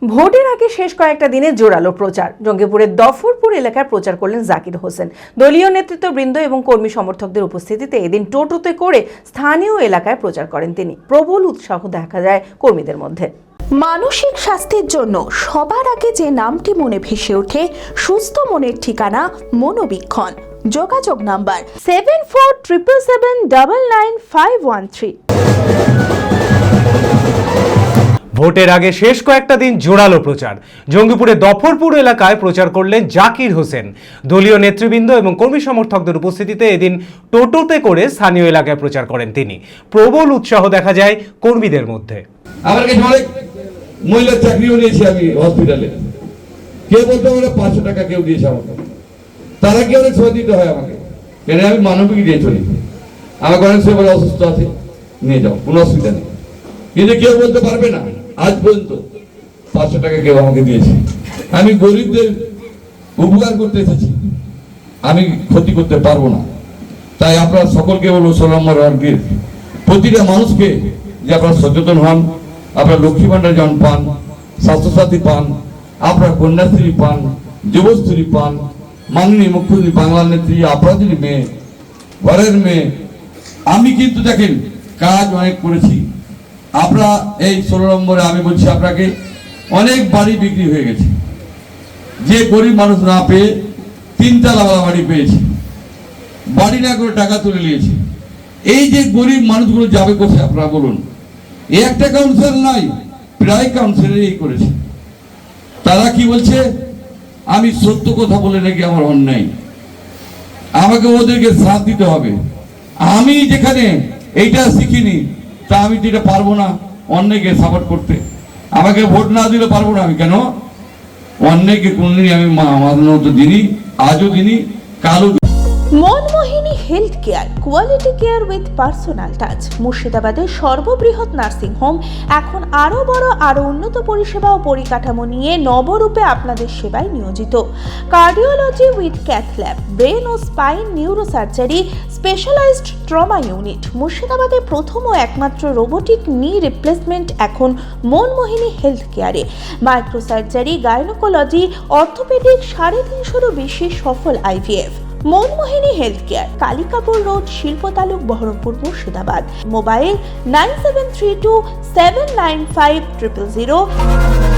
ভোটের আগে শেষ কয়েকটা দিনে জোরালো প্রচার। জঙ্গিপুরের দফরপুর এলাকায় প্রচার করলেন জাকির হোসেন। দলীয় নেতৃত্ববৃন্দ এবং কর্মী সমর্থকদের উপস্থিতিতে এদিন টোটোতে করে স্থানীয় এলাকায় প্রচার করেন তিনি। প্রবল উৎসাহ দেখা যায় কর্মীদের মধ্যে। মানসিক স্বাস্থ্যের জন্য সবার আগে যে নামটি মনে ভেসে ওঠে, সুস্থ মনের ঠিকানা মনোবীক্ষণ। যোগাযোগ নাম্বার 7477799513। ভোটের আগে শেষ কয়েকটা দিন জোরালো প্রচার। জঙ্গিপুরের দফরপুর এলাকায় প্রচার করলেন জাকির হোসেন। দলীয় নেতৃবৃন্দ এবং কর্মী সমর্থকদের উপস্থিতিতে এদিন টোটোতে করে স্থানীয় এলাকায় প্রচার করেন তিনি। প্রবল উৎসাহ দেখা যায় কর্মীদের মধ্যে। আমার কাছে অনেক মহিলার চাকরিও নিয়েছি আমি হসপিটালে। কেউ বলতে পারে 500 টাকা কেউ দিয়েছে আমাকে, তারা কি অনেক সময় দিতে হয় আমাকে, কেন আমি মানবিক দিয়ে চলি। আমাকে অনেক সময় বলে অসুস্থ আছে, নিয়ে যাও, কোনো অসুবিধা নেই। কিন্তু কেউ বলতে পারবে না আজ পর্যন্ত 500 টাকা কেউ আমাকে দিয়েছে। আমি গরিবদের উপকার করতে এসেছি, আমি ক্ষতি করতে পারবো না। তাই আপনারা সকলকে বলবো, 16 নম্বর ওয়ার্ডের প্রতিটা মানুষকে যে আপনারা সচেতন হন। আপনারা লক্ষ্মী ভান্ডার যেমন পান, স্বাস্থ্যসাথী পান, আপনারা কন্যাশ্রী পান, যুবশ্রী পান, মাননীয় মুখ্যমন্ত্রী বাংলার নেত্রী আপনাদের মেয়ে, ঘরের মেয়ে। আমি কিন্তু দেখেন কাজ অনেক করেছি। আপনারা এই 16 নম্বরে আমি বলছি আপনাকে, অনেক বাড়ি বিক্রি হয়ে গেছে। যে গরিব মানুষ না পেয়ে 3 তলা বাড়ি পেয়েছে, বাড়ি না করে টাকা তুলে নিয়েছে। এই যে গরিব মানুষগুলো যাবে কোথায় আপনারা বলুন? একটা কাউন্সিলর নাই, প্রায় কাউন্সিলরই করেছে। তারা কি বলছে, আমি সত্য কথা বলে নাকি আমার অন্যায়, আমাকে ওদেরকে সাথ দিতে হবে। আমি যেখানে এইটা শিখিনি, তা আমি যেটা পারবো না অন্যকে সাপোর্ট করতে। আমাকে ভোট না দিলে পারবো না। আমি কেন অন্যকে কোনদিনই আমি মানানো তো দিনই, আজও দিনই, কালও। Manmohini health care, quality care with personal touch. মুর্শিদাবাদের সর্ববৃহৎ নার্সিং হোম এখন আরও বড়, আরও উন্নত পরিষেবা ও পরিকাঠামো নিয়ে নবরূপে আপনাদের সেবায় নিয়োজিত। Cardiology with cath lab, brain ও spine neurosurgery, specialised trauma unit. মুর্শিদাবাদে প্রথম ও একমাত্র রোবোটিক নি রিপ্লেসমেন্ট এখন মনমোহিনী হেলথ কেয়ারে। মাইক্রোসার্জারি, গাইনোকোলজি, অর্থোপেডিক, 350-এরও বেশি সফল IVF। Manmohini health care, Kalikapur road, শিল্পতালুক, বহরমপুর, মুর্শিদাবাদ। মোবাইল 9732795000।